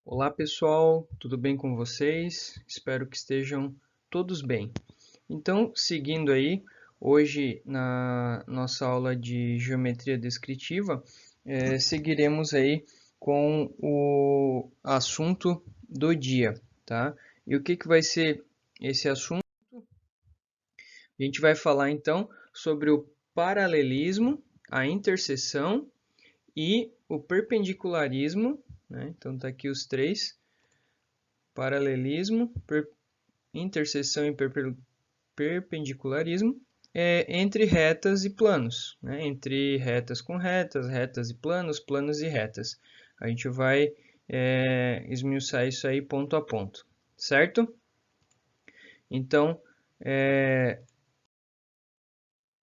Olá pessoal, tudo bem com vocês? Espero que estejam todos bem. Então, seguindo aí, hoje na nossa aula de geometria descritiva, seguiremos aí com o assunto do dia, tá? E o que vai ser esse assunto? A gente vai falar então sobre o paralelismo, a interseção e o perpendicularismo, né? Então tá aqui os três: paralelismo, interseção e perpendicularismo entre retas e planos, né? Entre retas com retas, retas e planos, planos e retas. A gente vai esmiuçar isso aí ponto a ponto, certo? Então,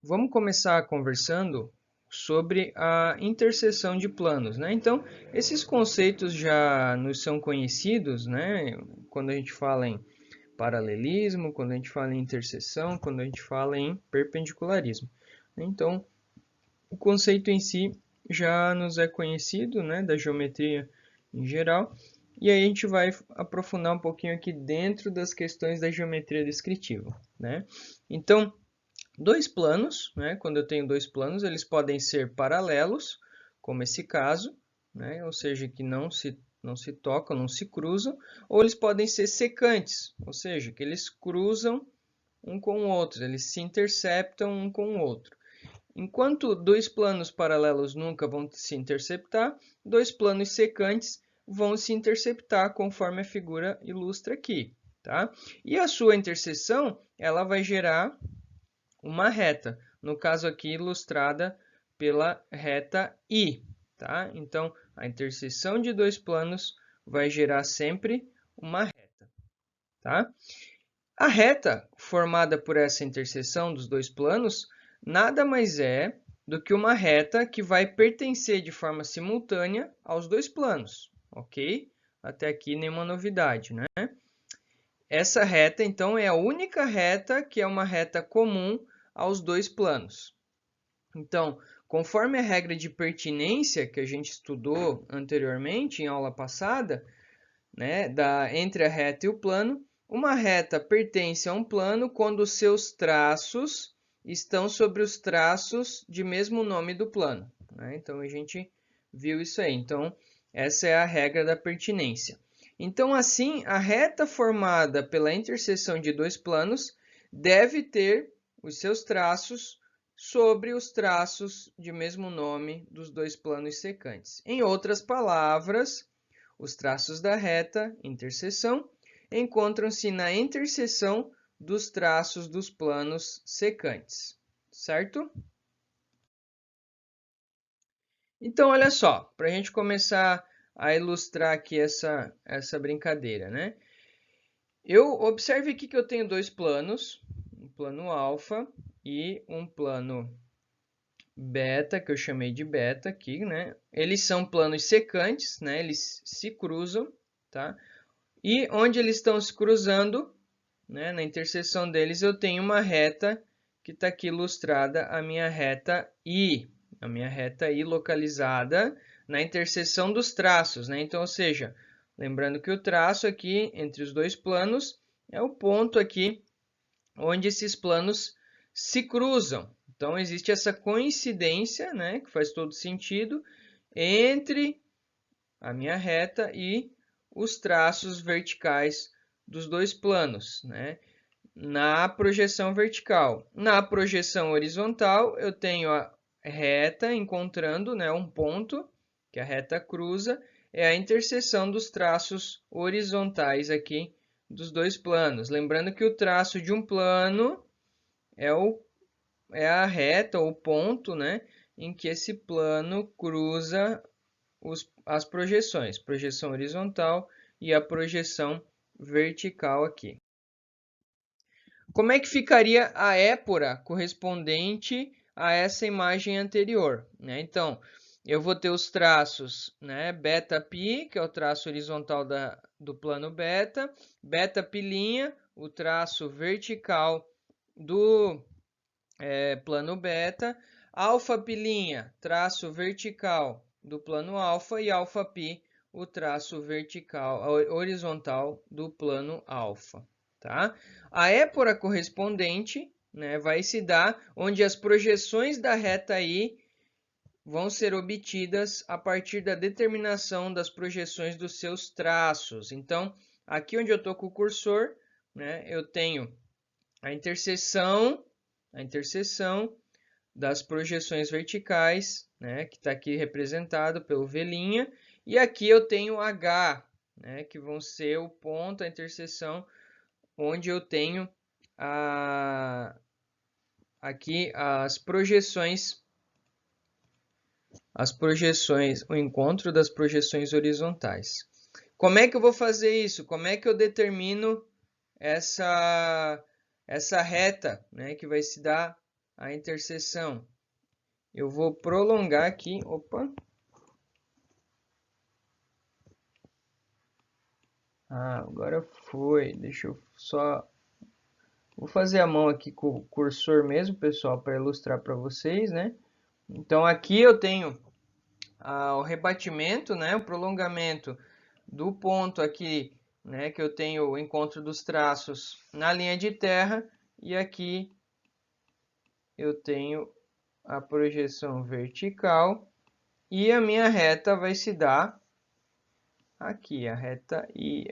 vamos começar conversando sobre a interseção de planos, né? Então, esses conceitos já nos são conhecidos, né? Quando a gente fala em paralelismo, quando a gente fala em interseção, quando a gente fala em perpendicularismo. Então, o conceito em si já nos é conhecido, né, da geometria em geral, e aí a gente vai aprofundar um pouquinho aqui dentro das questões da geometria descritiva, né? Então, dois planos, né, quando eu tenho dois planos, eles podem ser paralelos, como esse caso, né, ou seja, que não se tocam, não se cruzam, ou eles podem ser secantes, ou seja, que eles cruzam um com o outro, eles se interceptam um com o outro. Enquanto dois planos paralelos nunca vão se interceptar, dois planos secantes vão se interceptar, conforme a figura ilustra aqui, tá? E a sua interseção, ela vai gerar uma reta, no caso aqui ilustrada pela reta I, tá? Então, a interseção de dois planos vai gerar sempre uma reta, tá? A reta formada por essa interseção dos dois planos nada mais é do que uma reta que vai pertencer de forma simultânea aos dois planos, ok? Até aqui nenhuma novidade, né? Essa reta, então, é a única reta que é uma reta comum aos dois planos. Então, conforme a regra de pertinência que a gente estudou anteriormente, em aula passada, né, entre a reta e o plano, uma reta pertence a um plano quando os seus traços estão sobre os traços de mesmo nome do plano, né? Então, a gente viu isso aí. Então, essa é a regra da pertinência. Então, assim, a reta formada pela interseção de dois planos deve ter os seus traços sobre os traços de mesmo nome dos dois planos secantes. Em outras palavras, os traços da reta interseção encontram-se na interseção dos traços dos planos secantes, certo? Então, olha só, para a gente começar a ilustrar aqui essa brincadeira, né? Eu observe aqui que eu tenho dois planos, um plano alfa e um plano beta, que eu chamei de beta aqui, né? Eles são planos secantes, né? Eles se cruzam, tá? E onde eles estão se cruzando, né, na interseção deles, eu tenho uma reta que está aqui ilustrada, a minha reta I. A minha reta I localizada na interseção dos traços, né? Então, ou seja, lembrando que o traço aqui entre os dois planos é o ponto aqui onde esses planos se cruzam. Então, existe essa coincidência, né, que faz todo sentido, entre a minha reta e os traços verticais dos dois planos, né? Na projeção vertical. Na projeção horizontal, eu tenho a reta encontrando, né, um ponto, que a reta cruza, é a interseção dos traços horizontais aqui dos dois planos. Lembrando que o traço de um plano é a reta ou ponto, né, em que esse plano cruza as projeções, projeção horizontal e a projeção vertical aqui. Como é que ficaria a épora correspondente a essa imagem anterior, né? Então, eu vou ter os traços, né, beta π, que é o traço horizontal do plano beta, beta π', o traço vertical do plano beta, alfa π', traço vertical do plano alfa, e alfa π, o traço vertical, horizontal do plano alfa, tá? A épora correspondente, né, vai se dar onde as projeções da reta I vão ser obtidas a partir da determinação das projeções dos seus traços. Então, aqui onde eu estou com o cursor, né, eu tenho a interseção das projeções verticais, né, que está aqui representado pelo V', e aqui eu tenho H, né, que vão ser o ponto, a interseção, onde eu tenho aqui as projeções, o encontro das projeções horizontais. Como é que eu vou fazer isso? Como é que eu determino essa reta, né, que vai se dar a interseção? Eu vou prolongar aqui, opa. Agora foi. Deixa eu só... Vou fazer a mão aqui com o cursor mesmo, pessoal, para ilustrar para vocês, né? Então aqui eu tenho o rebatimento, né, o prolongamento do ponto aqui, né, que eu tenho o encontro dos traços na linha de terra, e aqui eu tenho a projeção vertical, e a minha reta vai se dar aqui, a reta I.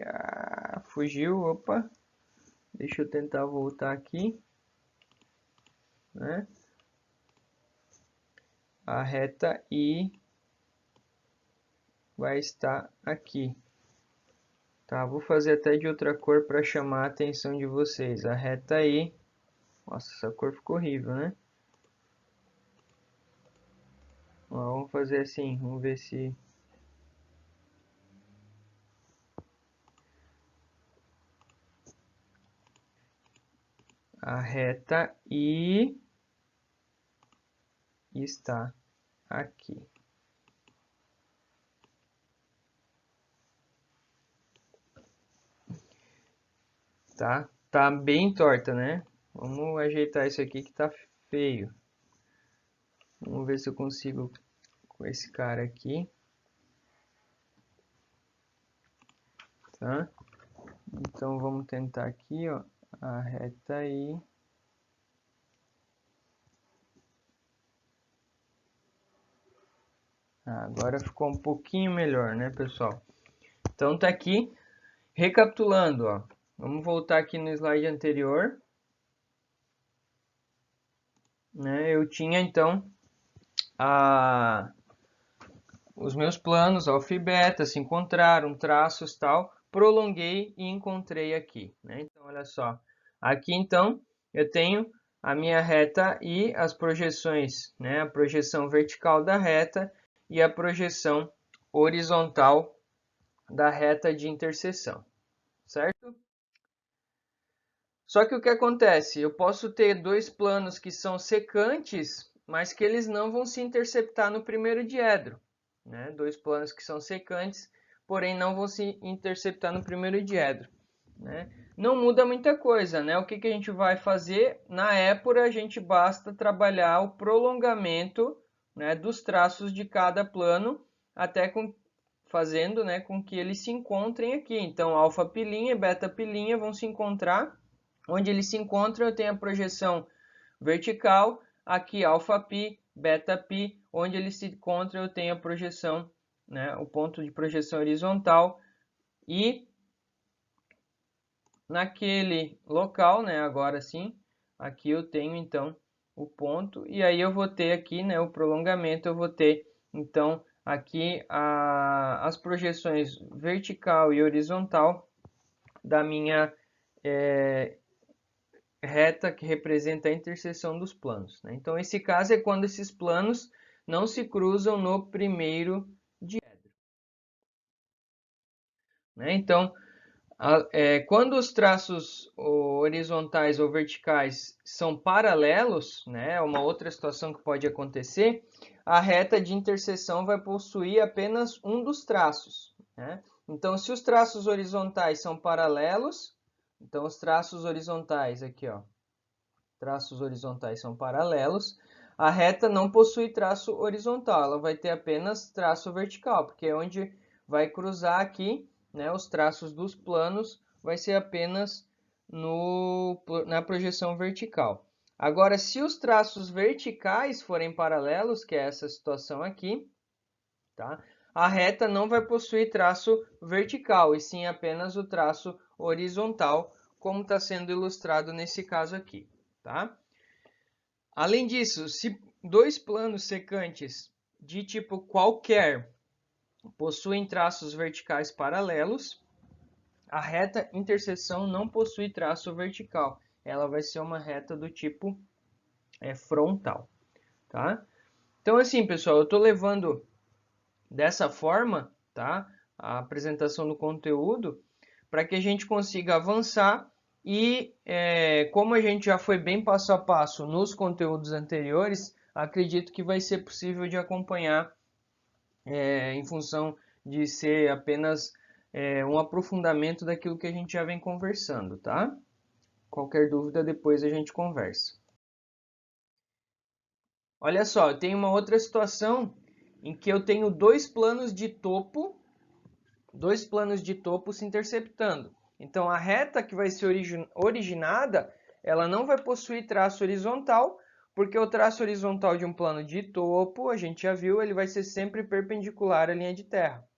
Fugiu, opa, deixa eu tentar voltar aqui, né? A reta I vai estar aqui. Tá, vou fazer até de outra cor para chamar a atenção de vocês. A reta I, nossa, essa cor ficou horrível, né? Ó, vamos fazer assim, vamos ver se... A reta I está aqui. Tá? Tá bem torta, né? Vamos ajeitar isso aqui que tá feio. Vamos ver se eu consigo com esse cara aqui. Tá? Então vamos tentar aqui, ó, a reta I. Agora ficou um pouquinho melhor, né, pessoal? Então tá aqui, recapitulando, ó. Vamos voltar aqui no slide anterior. Né? Eu tinha então os meus planos, alfa e beta, se encontraram, traços tal, prolonguei e encontrei aqui. Né? Então, olha só, aqui então eu tenho a minha reta e as projeções, né? A projeção vertical da reta e a projeção horizontal da reta de interseção, certo? Só que o que acontece? Eu posso ter dois planos que são secantes, mas que eles não vão se interceptar no primeiro diedro. Né? Dois planos que são secantes, porém não vão se interceptar no primeiro diedro. Né? Não muda muita coisa. Né? O que a gente vai fazer? Na épora, a gente basta trabalhar o prolongamento, né, dos traços de cada plano, até fazendo, né, com que eles se encontrem aqui. Então, alfa pilinha e beta pilinha vão se encontrar. Onde eles se encontram, eu tenho a projeção vertical, aqui alfa π, beta π, onde eles se encontram, eu tenho a projeção, né, o ponto de projeção horizontal, e naquele local, né, agora sim, aqui eu tenho então o ponto, e aí eu vou ter aqui, né, o prolongamento, eu vou ter então aqui as projeções vertical e horizontal da minha reta que representa a interseção dos planos. Né? Então, esse caso é quando esses planos não se cruzam no primeiro diedro. Né? Então, quando os traços horizontais ou verticais são paralelos, né, uma outra situação que pode acontecer, a reta de interseção vai possuir apenas um dos traços. Né? Então, se os traços horizontais são paralelos, então os traços horizontais aqui, ó, traços horizontais são paralelos, a reta não possui traço horizontal, ela vai ter apenas traço vertical, porque é onde vai cruzar aqui, né, os traços dos planos, vai ser apenas na projeção vertical. Agora, se os traços verticais forem paralelos, que é essa situação aqui, tá? A reta não vai possuir traço vertical, e sim apenas o traço horizontal, como está sendo ilustrado nesse caso aqui, tá? Além disso, se dois planos secantes de tipo qualquer possuem traços verticais paralelos, a reta interseção não possui traço vertical. Ela vai ser uma reta do tipo frontal, tá? Então, assim, pessoal, eu estou levando dessa forma, tá? A apresentação do conteúdo, para que a gente consiga avançar e, como a gente já foi bem passo a passo nos conteúdos anteriores, acredito que vai ser possível de acompanhar em função de ser apenas um aprofundamento daquilo que a gente já vem conversando, tá? Qualquer dúvida, depois a gente conversa. Olha só, eu tenho uma outra situação em que eu tenho dois planos de topo se interceptando. Então, a reta que vai ser originada, ela não vai possuir traço horizontal, porque o traço horizontal de um plano de topo, a gente já viu, ele vai ser sempre perpendicular à linha de terra.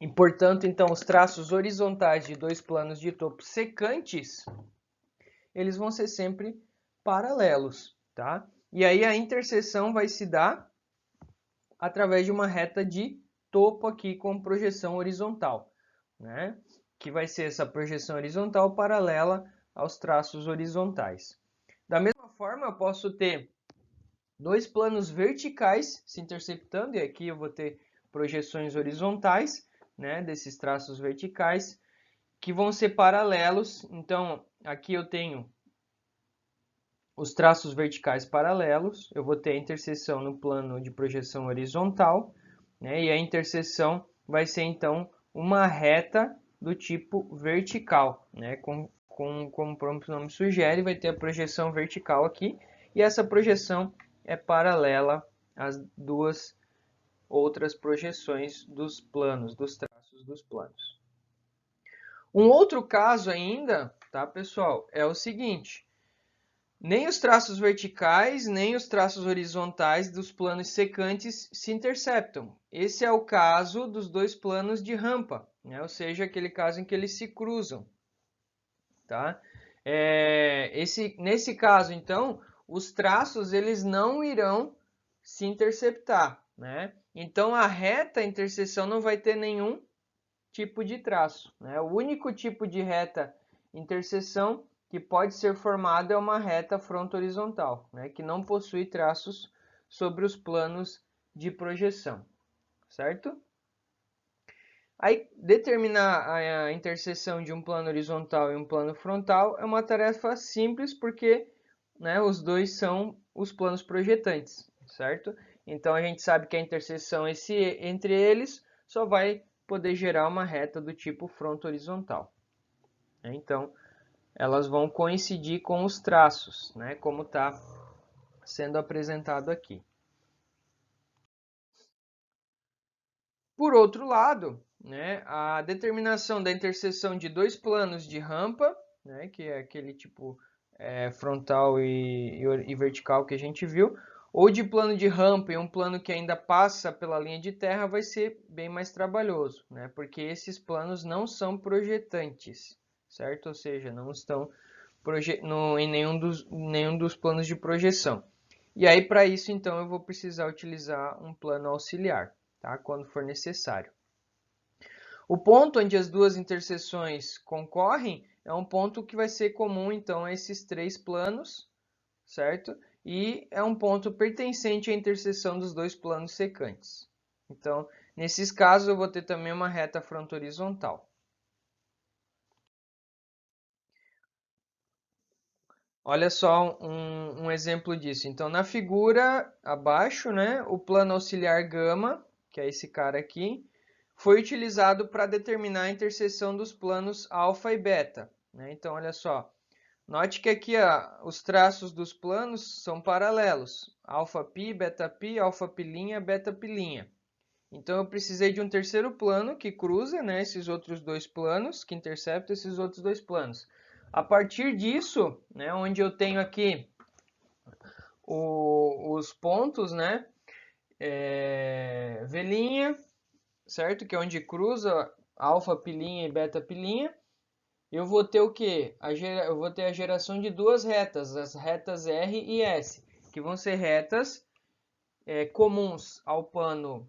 E, portanto, então, os traços horizontais de dois planos de topo secantes, eles vão ser sempre paralelos, tá? E aí a interseção vai se dar através de uma reta de topo aqui com projeção horizontal, né? Que vai ser essa projeção horizontal paralela aos traços horizontais. Da mesma forma, eu posso ter dois planos verticais se interceptando, e aqui eu vou ter projeções horizontais, né, desses traços verticais, que vão ser paralelos. Então, aqui eu tenho os traços verticais paralelos, eu vou ter a interseção no plano de projeção horizontal, né, e a interseção vai ser, então, uma reta do tipo vertical, né, como o próprio nome sugere, vai ter a projeção vertical aqui, e essa projeção é paralela às duas outras projeções dos planos, dos traços dos planos. Um outro caso ainda, tá, pessoal, é o seguinte: nem os traços verticais, nem os traços horizontais dos planos secantes se interceptam. Esse é o caso dos dois planos de rampa, né? Ou seja, aquele caso em que eles se cruzam, tá? Nesse caso, então, os traços eles não irão se interceptar, né? Então, a reta interseção não vai ter nenhum tipo de traço, né? O único tipo de reta interseção que pode ser formada é uma reta fronto-horizontal, né? Que não possui traços sobre os planos de projeção, certo? Aí, determinar a interseção de um plano horizontal e um plano frontal é uma tarefa simples porque, né, os dois são os planos projetantes, certo? Então, a gente sabe que a interseção entre eles só vai poder gerar uma reta do tipo fronto-horizontal. Então, elas vão coincidir com os traços, né, como está sendo apresentado aqui. Por outro lado, né, a determinação da interseção de dois planos de rampa, né, que é aquele tipo frontal e vertical que a gente viu, ou de plano de rampa e um plano que ainda passa pela linha de terra, vai ser bem mais trabalhoso, né, porque esses planos não são projetantes, certo? Ou seja, não estão em nenhum dos planos de projeção. E aí, para isso, então, eu vou precisar utilizar um plano auxiliar, tá? Quando for necessário. O ponto onde as duas interseções concorrem é um ponto que vai ser comum, então, a esses três planos, certo? E é um ponto pertencente à interseção dos dois planos secantes. Então, nesses casos, eu vou ter também uma reta fronto-horizontal. Olha só um exemplo disso. Então, na figura abaixo, né, o plano auxiliar gama, que é esse cara aqui, foi utilizado para determinar a interseção dos planos alfa e beta, né? Então, olha só, Note que aqui os traços dos planos são paralelos. Alfa-π, beta-π, alfa-π', beta-π'. Então, eu precisei de um terceiro plano que cruza, né, esses outros dois planos, que intercepta esses outros dois planos. A partir disso, né, onde eu tenho aqui os pontos, né, V', certo? Que é onde cruza alfa-π' e beta-π'. Eu vou ter o quê? Eu vou ter a geração de duas retas, as retas R e S, que vão ser retas comuns ao plano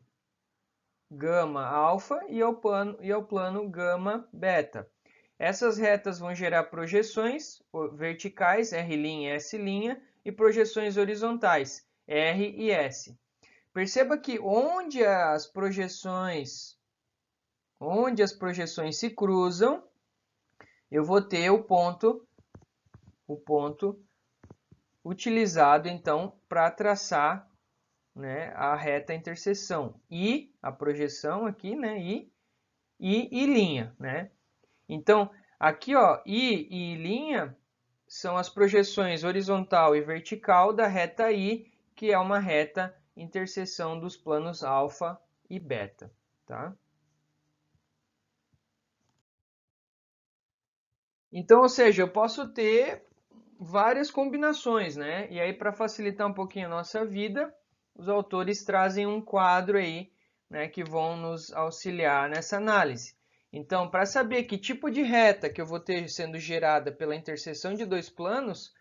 gama alfa e ao plano gama beta. Essas retas vão gerar projeções verticais, R' e S', e projeções horizontais, R e S. Perceba que onde as projeções se cruzam, eu vou ter o ponto utilizado então para traçar, né, a reta interseção e a projeção aqui, né, e linha, né? Então, aqui, ó, e linha são as projeções horizontal e vertical da reta I, que é uma reta interseção dos planos alfa e beta, tá? Então, ou seja, eu posso ter várias combinações, né? E aí, para facilitar um pouquinho a nossa vida, os autores trazem um quadro aí, né, que vão nos auxiliar nessa análise. Então, para saber que tipo de reta que eu vou ter sendo gerada pela interseção de dois planos,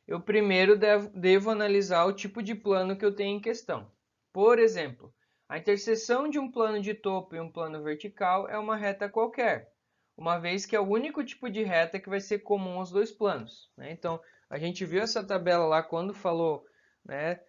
eu primeiro devo analisar o tipo de plano que eu tenho em questão. Por exemplo, a interseção de um plano de topo e um plano vertical é uma reta qualquer, uma vez que é o único tipo de reta que vai ser comum aos dois planos, né? Então, a gente viu essa tabela lá quando falou, né,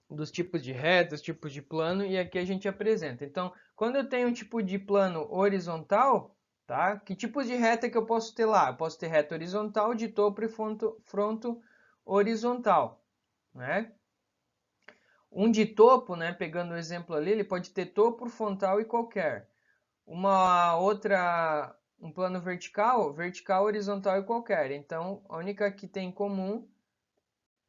dos tipos de retas, tipos de plano, e aqui a gente apresenta. Então, quando eu tenho um tipo de plano horizontal, tá? Que tipos de reta que eu posso ter lá? Eu posso ter reta horizontal, de topo e fronto horizontal, né? Um de topo, né, pegando o exemplo ali, ele pode ter topo, frontal e qualquer. Um plano vertical, vertical, horizontal e qualquer. Então, a única que tem em comum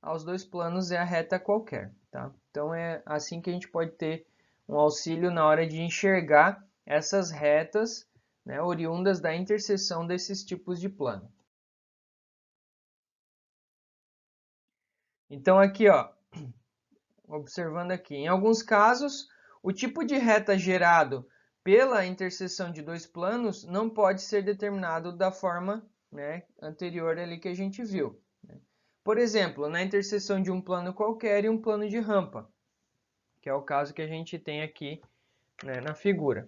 aos dois planos é a reta qualquer, tá? Então, é assim que a gente pode ter um auxílio na hora de enxergar essas retas, né, oriundas da interseção desses tipos de plano. Então, aqui, ó, observando aqui, em alguns casos, o tipo de reta gerado pela interseção de dois planos não pode ser determinado da forma, né, anterior ali que a gente viu. Por exemplo, na interseção de um plano qualquer e um plano de rampa, que é o caso que a gente tem aqui, né, na figura.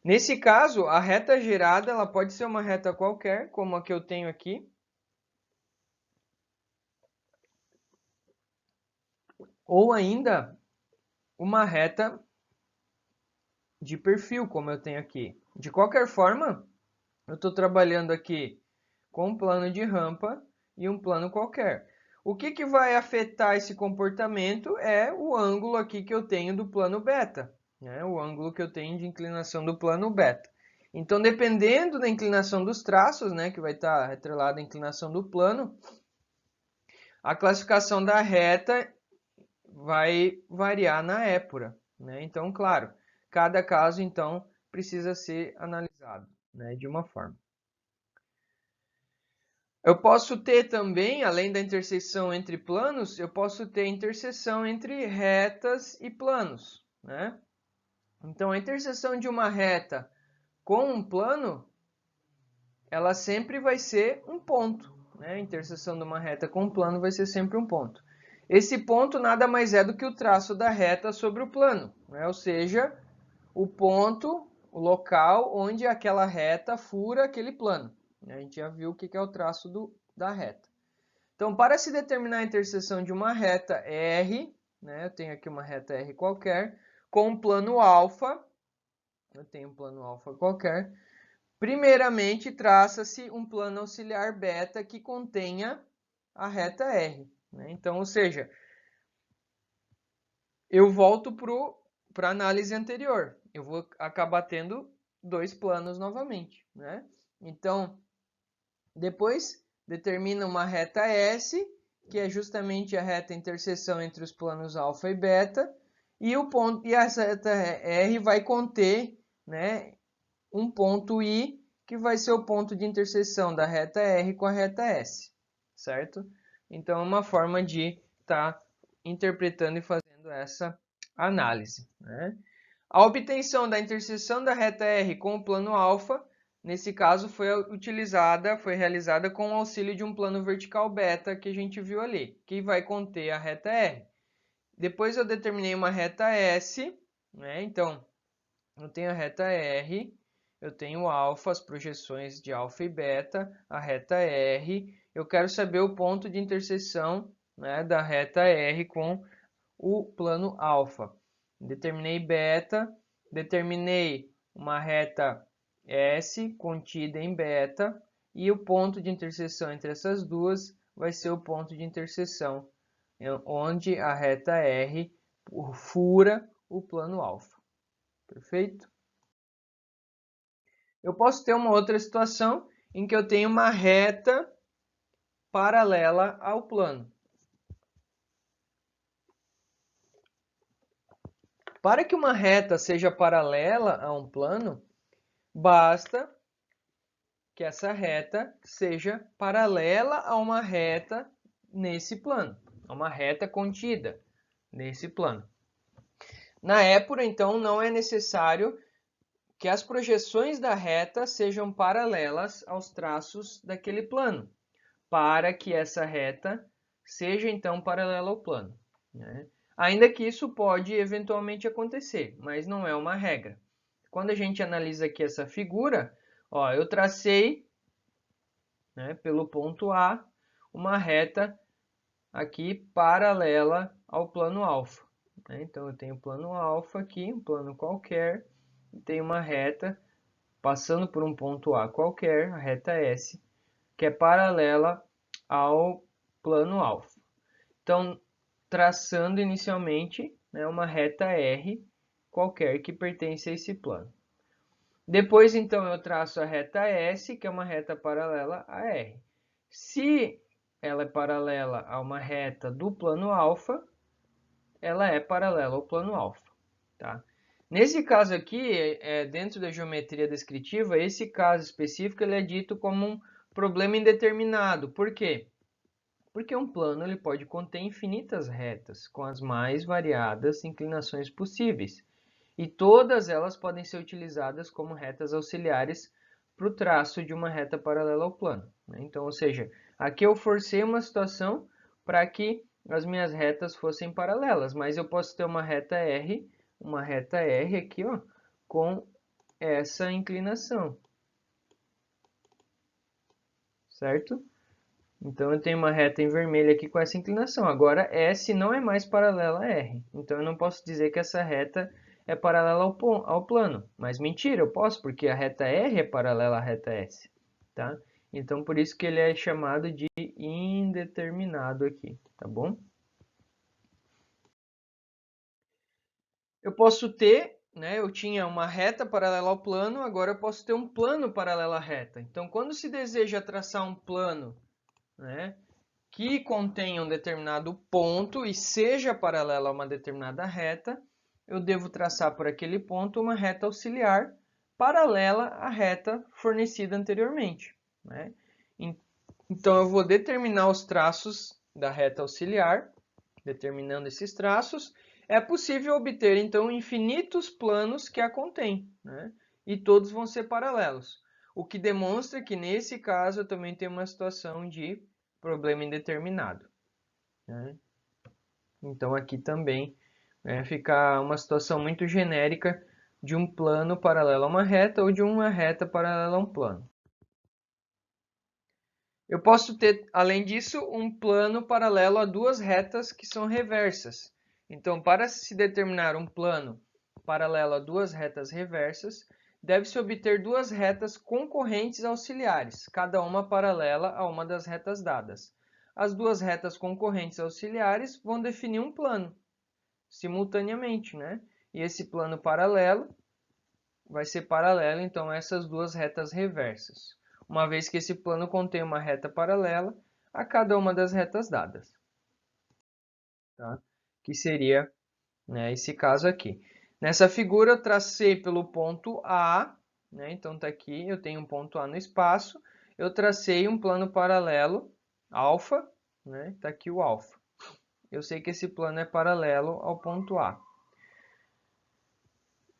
Nesse caso, a reta gerada ela pode ser uma reta qualquer, como a que eu tenho aqui, ou ainda uma reta de perfil, como eu tenho aqui. De qualquer forma, eu estou trabalhando aqui com um plano de rampa e um plano qualquer. O que vai afetar esse comportamento é o ângulo aqui que eu tenho do plano beta, né? O ângulo que eu tenho de inclinação do plano beta. Então, dependendo da inclinação dos traços, né, que vai estar atrelada à inclinação do plano, a classificação da reta vai variar na épura, né? Então, claro, cada caso então precisa ser analisado, né, de uma forma. Eu posso ter também, além da interseção entre planos, eu posso ter interseção entre retas e planos, né? Então, a interseção de uma reta com um plano, ela sempre vai ser um ponto, né? A interseção de uma reta com um plano vai ser sempre um ponto. Esse ponto nada mais é do que o traço da reta sobre o plano, né? Ou seja, o ponto, o local onde aquela reta fura aquele plano. A gente já viu o que é o traço da reta. Então, para se determinar a interseção de uma reta R, né, eu tenho aqui uma reta R qualquer, com um plano alfa, eu tenho um plano alfa qualquer, primeiramente traça-se um plano auxiliar beta que contenha a reta R. Né? Então, ou seja, eu volto para a análise anterior. Eu vou acabar tendo dois planos novamente. Né? Então, Depois, determina uma reta S, que é justamente a reta interseção entre os planos alfa e beta, e essa reta R vai conter, né, um ponto I, que vai ser o ponto de interseção da reta R com a reta S, certo? Então, é uma forma de estar interpretando e fazendo essa análise, né? A obtenção da interseção da reta R com o plano alfa, nesse caso, foi realizada com o auxílio de um plano vertical beta que a gente viu ali, que vai conter a reta R. Depois eu determinei uma reta S, né? Então, eu tenho a reta R, eu tenho alfa, as projeções de alfa e beta, a reta R. Eu quero saber o ponto de interseção, né, da reta R com o plano alfa. Determinei beta, determinei uma reta S contida em beta, e o ponto de interseção entre essas duas vai ser o ponto de interseção onde a reta R fura o plano alfa. Perfeito? Eu posso ter uma outra situação em que eu tenho uma reta paralela ao plano. Para que uma reta seja paralela a um plano, basta que essa reta seja paralela a uma reta nesse plano, a uma reta contida nesse plano. Na épura, então, não é necessário que as projeções da reta sejam paralelas aos traços daquele plano, para que essa reta seja, então, paralela ao plano, né? Ainda que isso pode eventualmente acontecer, mas não é uma regra. Quando a gente analisa aqui essa figura, ó, eu tracei, né, pelo ponto A, uma reta aqui paralela ao plano alfa, né? Então, eu tenho o plano alfa aqui, um plano qualquer, e tenho uma reta passando por um ponto A qualquer, a reta S, que é paralela ao plano alfa. Então, traçando inicialmente, né, uma reta R qualquer que pertence a esse plano. Depois, então, eu traço a reta S, que é uma reta paralela a R. Se ela é paralela a uma reta do plano alfa, ela é paralela ao plano alfa, tá? Nesse caso aqui, dentro da geometria descritiva, esse caso específico ele é dito como um problema indeterminado. Por quê? Porque um plano ele pode conter infinitas retas, com as mais variadas inclinações possíveis. E todas elas podem ser utilizadas como retas auxiliares para o traço de uma reta paralela ao plano, né? Então, ou seja, aqui eu forcei uma situação para que as minhas retas fossem paralelas, mas eu posso ter uma reta R aqui, ó, com essa inclinação, certo? Então, eu tenho uma reta em vermelho aqui com essa inclinação. Agora, S não é mais paralela a R. Então, eu não posso dizer que essa reta é paralela ao plano. Mas mentira, eu posso, porque a reta R é paralela à reta S. Tá? Então, por isso que ele é chamado de indeterminado aqui. Tá bom? Eu posso ter, né, eu tinha uma reta paralela ao plano, agora eu posso ter um plano paralelo à reta. Então, quando se deseja traçar um plano, né, que contenha um determinado ponto e seja paralelo a uma determinada reta, eu devo traçar por aquele ponto uma reta auxiliar paralela à reta fornecida anteriormente, né? Então, eu vou determinar os traços da reta auxiliar. Determinando esses traços, é possível obter, então, infinitos planos que a contêm, né? E todos vão ser paralelos. O que demonstra que, nesse caso, eu também tenho uma situação de problema indeterminado, né? Então, aqui também fica uma situação muito genérica de um plano paralelo a uma reta ou de uma reta paralela a um plano. Eu posso ter, além disso, um plano paralelo a duas retas que são reversas. Então, para se determinar um plano paralelo a duas retas reversas, deve-se obter duas retas concorrentes auxiliares, cada uma paralela a uma das retas dadas. As duas retas concorrentes auxiliares vão definir um plano simultaneamente, né? E esse plano paralelo vai ser paralelo, então, a essas duas retas reversas. uma vez que esse plano contém uma reta paralela a cada uma das retas dadas. Tá? Que seria, né, esse caso aqui. Nessa figura eu tracei pelo ponto A, né, então está aqui, eu tenho um ponto A no espaço, eu tracei um plano paralelo, alfa, né, está aqui o alfa. Eu sei que esse plano é paralelo ao ponto A.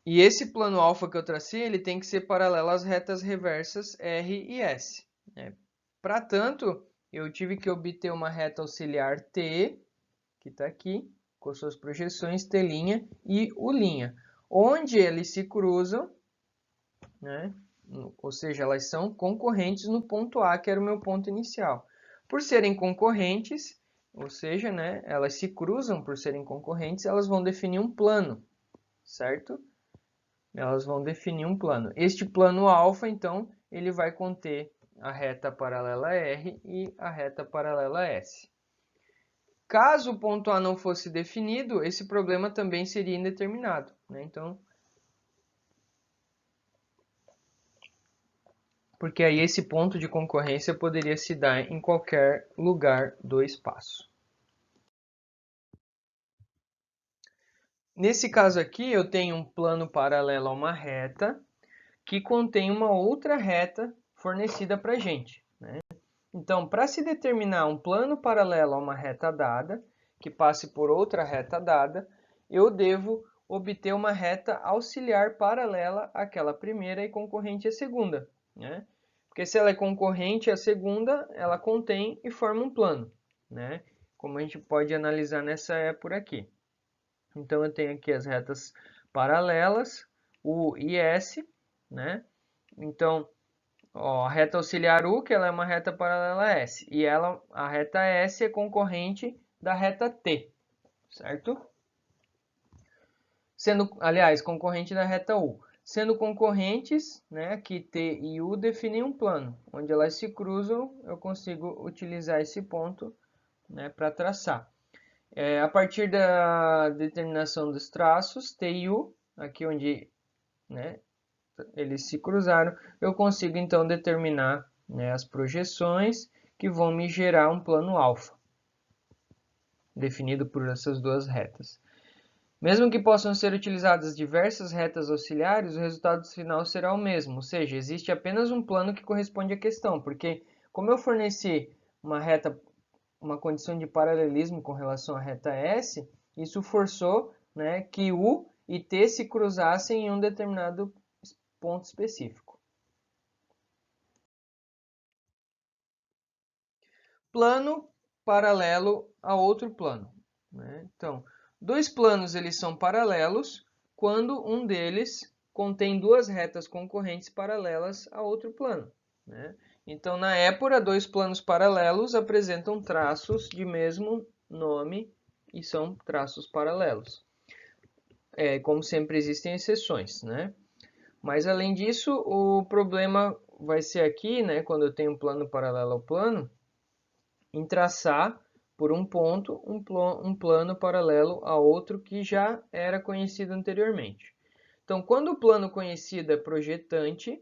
E esse plano alfa que eu tracei, ele tem que ser paralelo às retas reversas R e S. Né? Para tanto, eu tive que obter uma reta auxiliar T, que está aqui, com suas projeções T' e U', onde eles se cruzam, né? Ou seja, elas são concorrentes no ponto A, que era o meu ponto inicial. Por serem concorrentes, ou seja, né, elas se cruzam por serem concorrentes, elas vão definir um plano, certo? Elas vão definir um plano. Este plano alfa, então, ele vai conter a reta paralela R e a reta paralela S. Caso o ponto A não fosse definido, esse problema também seria indeterminado. Né? Então, porque aí esse ponto de concorrência poderia se dar em qualquer lugar do espaço. Nesse caso aqui, eu tenho um plano paralelo a uma reta que contém uma outra reta fornecida para a gente. Né? Então, para se determinar um plano paralelo a uma reta dada, que passe por outra reta dada, eu devo obter uma reta auxiliar paralela àquela primeira e concorrente à segunda. Né? Porque se ela é concorrente à segunda, ela contém e forma um plano. Né? Como a gente pode analisar nessa por aqui. Então, eu tenho aqui as retas paralelas, U e S. Né? Então, ó, a reta auxiliar U, que ela é uma reta paralela a S. E a reta S é concorrente da reta T, certo? Aliás, concorrente da reta U. Sendo concorrentes, né, aqui T e U definem um plano. Onde elas se cruzam, eu consigo utilizar esse ponto, né, para traçar. A partir da determinação dos traços, T e U, aqui onde, né, eles se cruzaram, eu consigo então determinar, né, as projeções que vão me gerar um plano alfa, definido por essas duas retas. Mesmo que possam ser utilizadas diversas retas auxiliares, o resultado final será o mesmo, ou seja, existe apenas um plano que corresponde à questão, porque como eu forneci uma condição de paralelismo com relação à reta S, isso forçou, né, que U e T se cruzassem em um determinado ponto específico. Plano paralelo a outro plano. Né? Então, dois planos eles são paralelos quando um deles contém duas retas concorrentes paralelas a outro plano. Né? Então, na épora, dois planos paralelos apresentam traços de mesmo nome e são traços paralelos. Como sempre, existem exceções. Né? Mas, além disso, o problema vai ser aqui, né, quando eu tenho um plano paralelo ao plano, em traçar por um ponto um plano paralelo a outro que já era conhecido anteriormente. Então, quando o plano conhecido é projetante,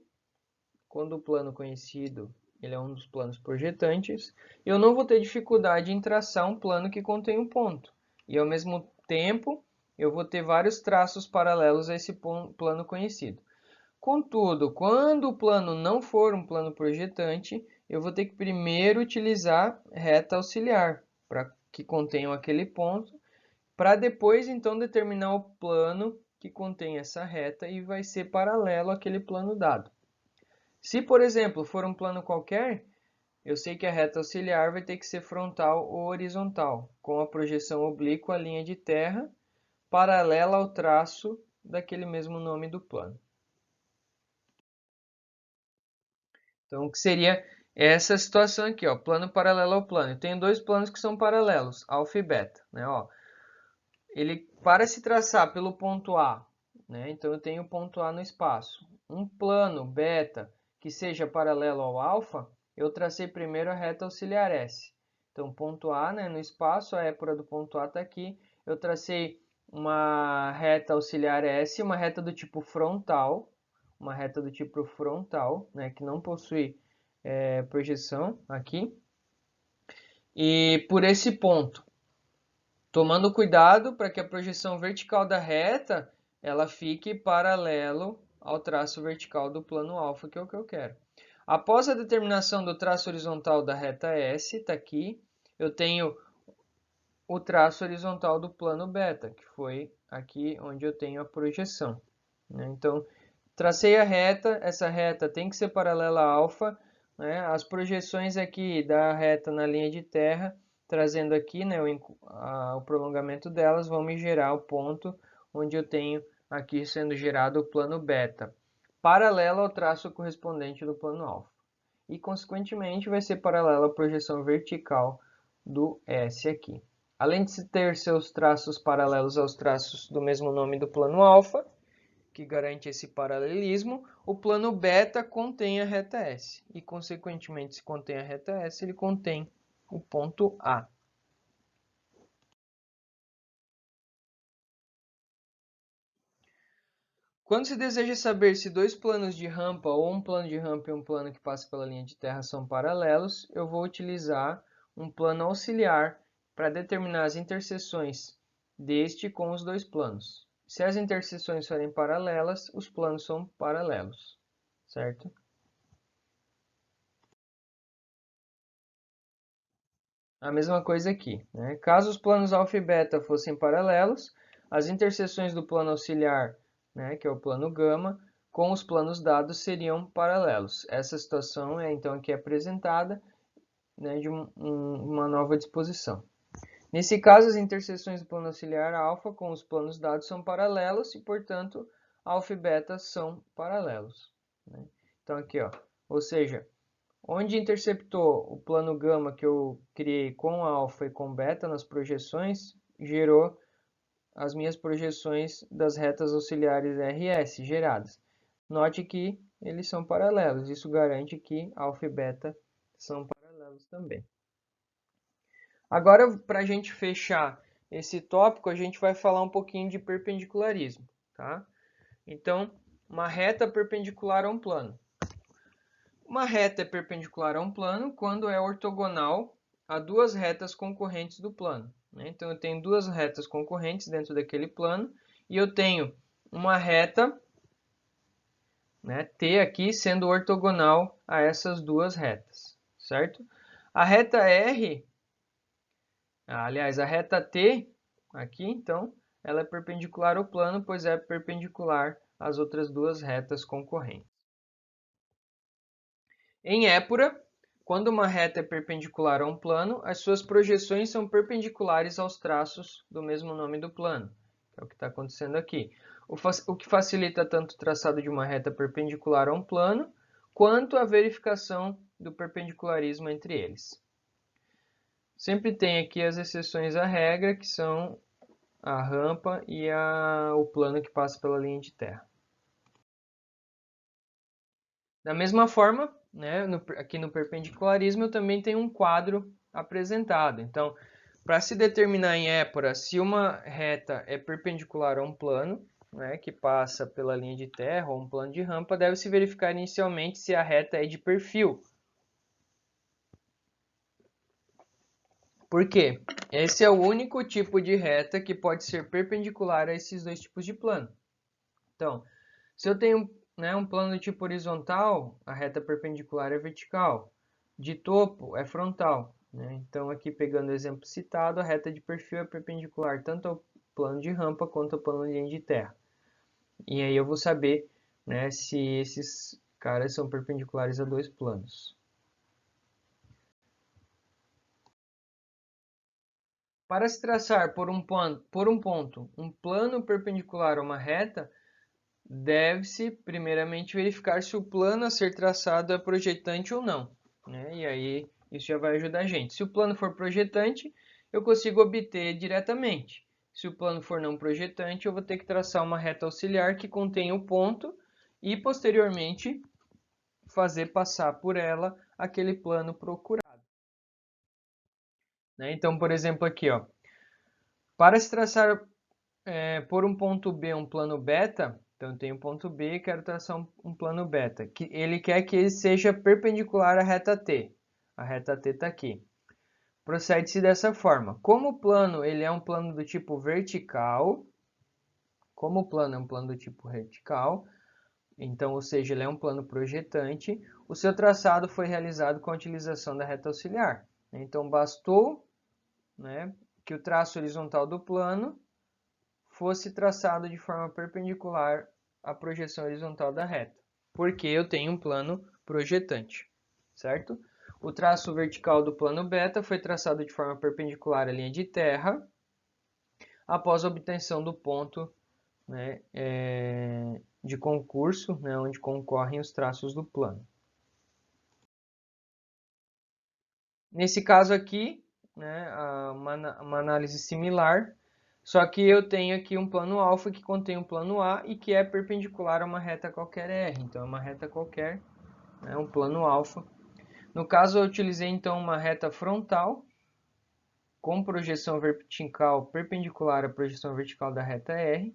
quando o plano conhecido ele é um dos planos projetantes, eu não vou ter dificuldade em traçar um plano que contém um ponto. E, ao mesmo tempo, eu vou ter vários traços paralelos a esse plano conhecido. Contudo, quando o plano não for um plano projetante, eu vou ter que primeiro utilizar reta auxiliar, para que contenham aquele ponto, para depois então determinar o plano que contém essa reta e vai ser paralelo àquele plano dado. Se, por exemplo, for um plano qualquer, eu sei que a reta auxiliar vai ter que ser frontal ou horizontal, com a projeção oblíqua à linha de terra, paralela ao traço daquele mesmo nome do plano. Então, o que seria essa situação aqui, ó, plano paralelo ao plano. Eu tenho dois planos que são paralelos, alfa e beta. Né, ó. Ele, para se traçar pelo ponto A, né, então eu tenho o ponto A no espaço. Um plano beta que seja paralelo ao alfa, eu tracei primeiro a reta auxiliar S. Então, ponto A, né, no espaço, a épora do ponto A está aqui. Eu tracei uma reta auxiliar S, uma reta do tipo frontal, né, que não possui projeção aqui. E por esse ponto, tomando cuidado para que a projeção vertical da reta ela fique paralelo ao traço vertical do plano alfa, que é o que eu quero. Após a determinação do traço horizontal da reta S, está aqui, eu tenho o traço horizontal do plano beta, que foi aqui onde eu tenho a projeção. Então, tracei a reta, essa reta tem que ser paralela a alfa, né? As projeções aqui da reta na linha de terra, trazendo aqui, né, o prolongamento delas, vão me gerar o ponto onde eu tenho aqui sendo gerado o plano beta, paralelo ao traço correspondente do plano alfa. E, consequentemente, vai ser paralelo à projeção vertical do S aqui. Além de ter seus traços paralelos aos traços do mesmo nome do plano alfa, que garante esse paralelismo, o plano beta contém a reta S. E, consequentemente, se contém a reta S, ele contém o ponto A. Quando se deseja saber se dois planos de rampa ou um plano de rampa e um plano que passa pela linha de terra são paralelos, eu vou utilizar um plano auxiliar para determinar as interseções deste com os dois planos. Se as interseções forem paralelas, os planos são paralelos, certo? A mesma coisa aqui, né? Caso os planos alfa e beta fossem paralelos, as interseções do plano auxiliar, né, que é o plano gama, com os planos dados seriam paralelos. Essa situação é então aqui apresentada, né, de uma nova disposição. Nesse caso, as interseções do plano auxiliar alfa com os planos dados são paralelos e, portanto, alfa e beta são paralelos, né? Então aqui, ó, ou seja, onde interceptou o plano gama que eu criei com alfa e com beta nas projeções, gerou as minhas projeções das retas auxiliares RS geradas. Note que eles são paralelos, isso garante que alfa e beta são paralelos também. Agora, para a gente fechar esse tópico, a gente vai falar um pouquinho de perpendicularismo, tá? Então, uma reta perpendicular a um plano. Uma reta é perpendicular a um plano quando é ortogonal a duas retas concorrentes do plano, né? Então, eu tenho duas retas concorrentes dentro daquele plano e eu tenho uma reta, né, T aqui sendo ortogonal a essas duas retas, certo? A reta R, aliás, a reta T aqui, então, ela é perpendicular ao plano, pois é perpendicular às outras duas retas concorrentes. Em épura, quando uma reta é perpendicular a um plano, as suas projeções são perpendiculares aos traços do mesmo nome do plano, que é o que está acontecendo aqui. O que facilita tanto o traçado de uma reta perpendicular a um plano, quanto a verificação do perpendicularismo entre eles. Sempre tem aqui as exceções à regra, que são a rampa e o plano que passa pela linha de terra. Da mesma forma, né, aqui no perpendicularismo eu também tenho um quadro apresentado. Então, para se determinar em épora se uma reta é perpendicular a um plano, né, que passa pela linha de terra ou um plano de rampa, deve-se verificar inicialmente se a reta é de perfil. Por quê? Esse é o único tipo de reta que pode ser perpendicular a esses dois tipos de plano. Então, se eu tenho, né, um plano de tipo horizontal, a reta perpendicular é vertical. De topo é frontal, né? Então, aqui pegando o exemplo citado, a reta de perfil é perpendicular tanto ao plano de rampa quanto ao plano de linha de terra. E aí eu vou saber, né, se esses caras são perpendiculares a dois planos. Para se traçar por um ponto um plano perpendicular a uma reta, deve-se primeiramente verificar se o plano a ser traçado é projetante ou não, né? E aí isso já vai ajudar a gente. Se o plano for projetante, eu consigo obter diretamente. Se o plano for não projetante, eu vou ter que traçar uma reta auxiliar que contém o ponto e posteriormente fazer passar por ela aquele plano procurado, né? Então, por exemplo, aqui, ó, para se traçar por um ponto B um plano beta, Então, eu tenho o ponto B e quero traçar um plano beta. Ele quer que ele seja perpendicular à reta T. A reta T está aqui. Procede-se dessa forma. Como o plano ele é um plano do tipo vertical, então, ou seja, ele é um plano projetante, o seu traçado foi realizado com a utilização da reta auxiliar. Então, bastou, né, que o traço horizontal do plano fosse traçado de forma perpendicular à projeção horizontal da reta, porque eu tenho um plano projetante, certo? O traço vertical do plano beta foi traçado de forma perpendicular à linha de terra, após a obtenção do ponto, né, de concurso, né, onde concorrem os traços do plano. Nesse caso aqui, né, uma análise similar, só que eu tenho aqui um plano alfa que contém um plano A e que é perpendicular a uma reta qualquer R. Então, é uma reta qualquer, né, um plano alfa. No caso, eu utilizei então uma reta frontal com projeção vertical perpendicular à projeção vertical da reta R.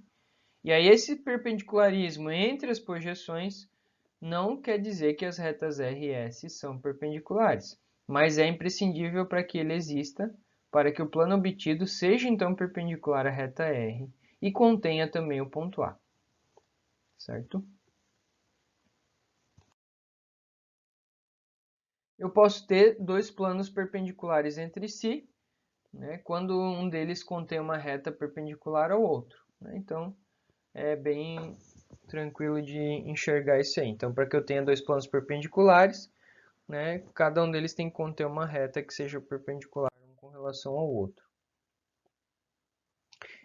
E aí esse perpendicularismo entre as projeções não quer dizer que as retas R e S são perpendiculares, mas é imprescindível para que ele exista, para que o plano obtido seja então perpendicular à reta R e contenha também o ponto A, certo? Eu posso ter dois planos perpendiculares entre si, né, quando um deles contém uma reta perpendicular ao outro, né? Então, é bem tranquilo de enxergar isso aí. Então, para que eu tenha dois planos perpendiculares, né, cada um deles tem que conter uma reta que seja perpendicular um com relação ao outro.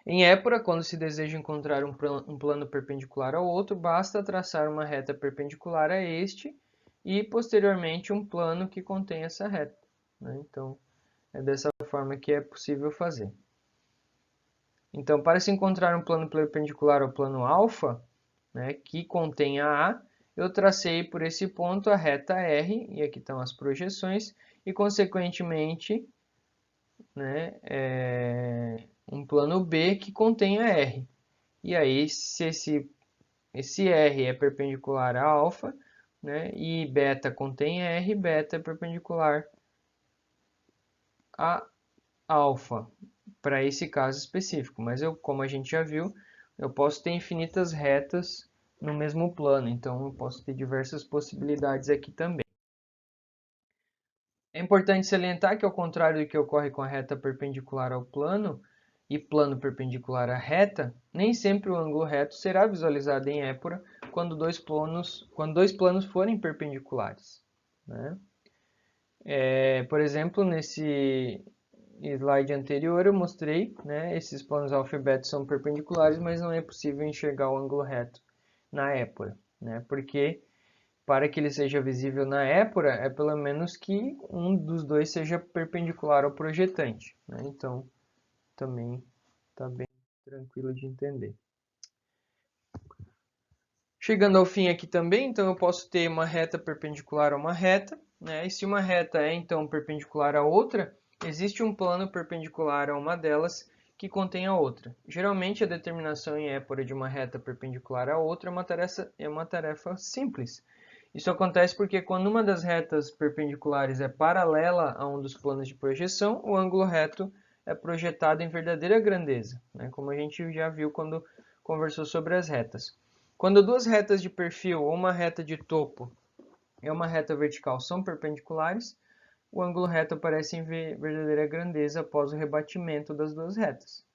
Em épora, quando se deseja encontrar um plano perpendicular ao outro, basta traçar uma reta perpendicular a este e, posteriormente, um plano que contém essa reta, né? Então, é dessa forma que é possível fazer. Então, para se encontrar um plano perpendicular ao plano alfa, né, que contenha A, eu tracei por esse ponto a reta R, e aqui estão as projeções, e consequentemente, né, um plano B que contenha R. E aí, se esse R é perpendicular a alfa, né, e beta contém R, beta é perpendicular a alfa, para esse caso específico. Mas como a gente já viu, eu posso ter infinitas retas no mesmo plano, então eu posso ter diversas possibilidades aqui também. É importante salientar que, ao contrário do que ocorre com a reta perpendicular ao plano e plano perpendicular à reta, nem sempre o ângulo reto será visualizado em épora quando dois planos forem perpendiculares, né? Por exemplo, nesse slide anterior eu mostrei, né, esses planos alfa e beta são perpendiculares, mas não é possível enxergar o ângulo reto na épora, né? Porque para que ele seja visível na épora, é pelo menos que um dos dois seja perpendicular ao projetante, né? Então, também está bem tranquilo de entender. Chegando ao fim aqui também, então eu posso ter uma reta perpendicular a uma reta, né? E se uma reta é então perpendicular a outra, existe um plano perpendicular a uma delas que contém a outra. Geralmente a determinação em épora de uma reta perpendicular a outra é uma tarefa simples. Isso acontece porque quando uma das retas perpendiculares é paralela a um dos planos de projeção, o ângulo reto é projetado em verdadeira grandeza, né? Como a gente já viu quando conversou sobre as retas. Quando duas retas de perfil ou uma reta de topo e uma reta vertical são perpendiculares, o ângulo reto aparece em verdadeira grandeza após o rebatimento das duas retas,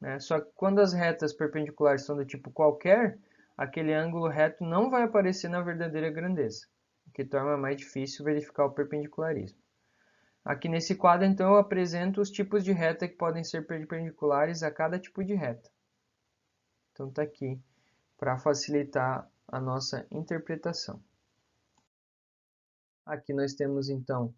né? Só que quando as retas perpendiculares são do tipo qualquer, aquele ângulo reto não vai aparecer na verdadeira grandeza, o que torna mais difícil verificar o perpendicularismo. Aqui nesse quadro, então, eu apresento os tipos de reta que podem ser perpendiculares a cada tipo de reta. Então, está aqui para facilitar a nossa interpretação. Aqui nós temos, então,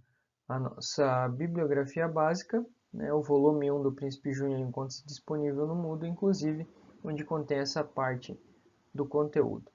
a nossa bibliografia básica, né? O volume 1 do Príncipe Júnior encontra-se disponível no Moodle, inclusive, onde contém essa parte do conteúdo.